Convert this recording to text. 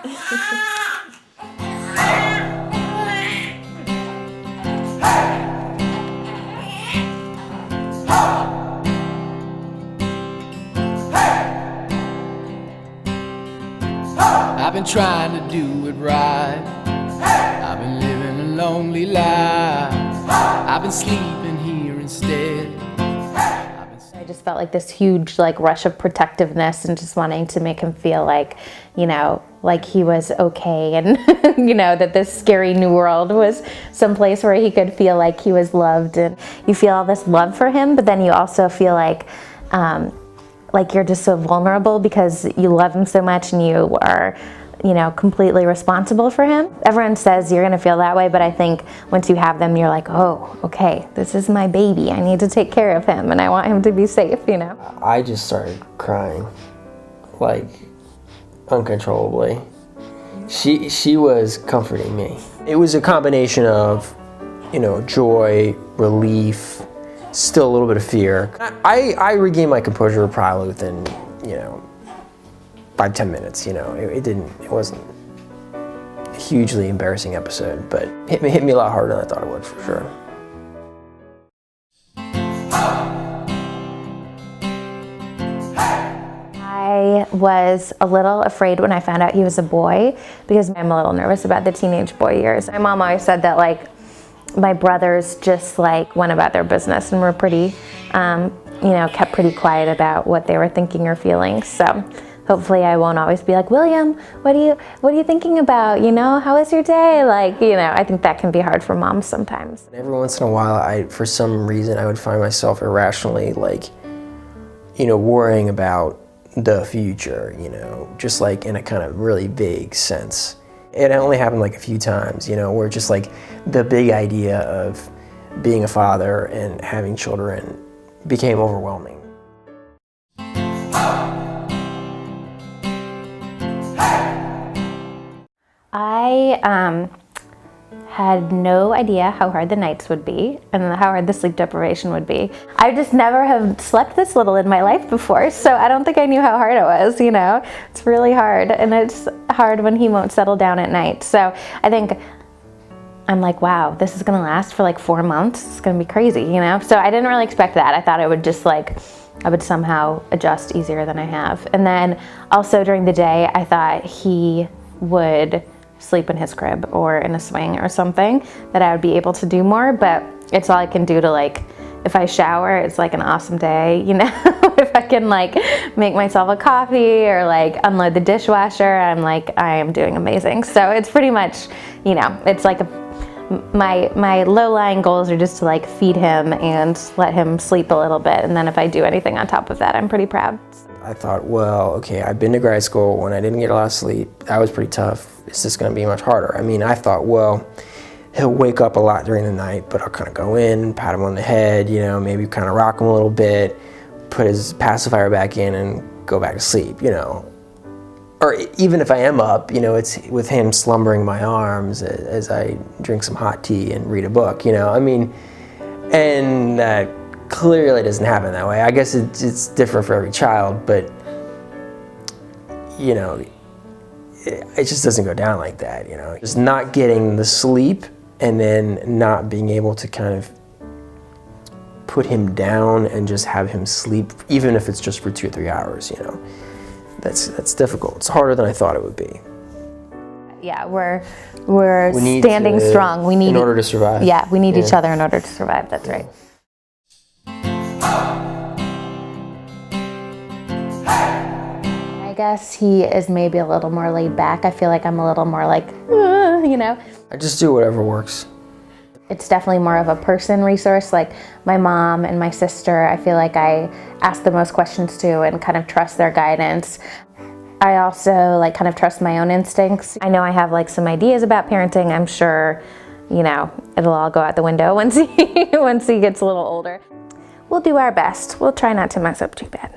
I've been trying to do it right. I've been living a lonely life. I've been sleeping here instead. I just felt like this huge rush of protectiveness and just wanting to make him feel like, like he was okay, and that this scary new world was someplace where he could feel like he was loved. And you feel all this love for him, but then you also feel like you're just so vulnerable because you love him so much and you are completely responsible for him. Everyone says you're gonna feel that way, but I think once you have them, you're like, oh, okay, this is my baby. I need to take care of him and I want him to be safe, I just started crying, uncontrollably. She was comforting me. It was a combination of, joy, relief, still a little bit of fear. I regained my composure probably within, 5-10 minutes, it wasn't a hugely embarrassing episode, but it hit me a lot harder than I thought it would, for sure. I was a little afraid when I found out he was a boy because I'm a little nervous about the teenage boy years. My mom always said that my brothers just went about their business and were pretty, kept pretty quiet about what they were thinking or feeling. So hopefully I won't always be like, William, what are you thinking about? How was your day? I think that can be hard for moms sometimes. Every once in a while, for some reason, I would find myself irrationally, worrying about the future, just in a kind of really vague sense. It only happened a few times, where just the big idea of being a father and having children became overwhelming. I had no idea how hard the nights would be and how hard the sleep deprivation would be. I just never have slept this little in my life before, so I don't think I knew how hard it was, It's really hard, and it's hard when he won't settle down at night. So I think I'm like, wow, this is gonna last for 4 months. It's gonna be crazy, So I didn't really expect that. I thought it would just I would somehow adjust easier than I have. And then also during the day, I thought he would sleep in his crib or in a swing or something, that I would be able to do more, but it's all I can do to if I shower, it's an awesome day, If I can make myself a coffee or unload the dishwasher, I am doing amazing. So it's pretty much, it's my low-lying goals are just to feed him and let him sleep a little bit, and then if I do anything on top of that, I'm pretty proud. I thought, well, okay, I've been to grad school when I didn't get a lot of sleep. That was pretty tough. It's just going to be much harder. I thought, well, he'll wake up a lot during the night, but I'll kind of go in, pat him on the head, maybe kind of rock him a little bit, put his pacifier back in and go back to sleep, Or even if I am up, it's with him slumbering in my arms as I drink some hot tea and read a book, And that clearly doesn't happen that way. I guess it's different for every child, but, it just doesn't go down like that, Just not getting the sleep and then not being able to kind of put him down and just have him sleep, even if it's just for 2 or 3 hours, That's difficult. It's harder than I thought it would be. Yeah, we're standing strong. We need in order to survive. Yeah, we need each other in order to survive. That's right. I guess he is maybe a little more laid back. I feel like I'm a little more I just do whatever works. It's definitely more of a person resource, my mom and my sister. I feel like I ask the most questions to and kind of trust their guidance. I also kind of trust my own instincts. I know I have some ideas about parenting. I'm sure, it'll all go out the window once he gets a little older. We'll do our best. We'll try not to mess up too bad.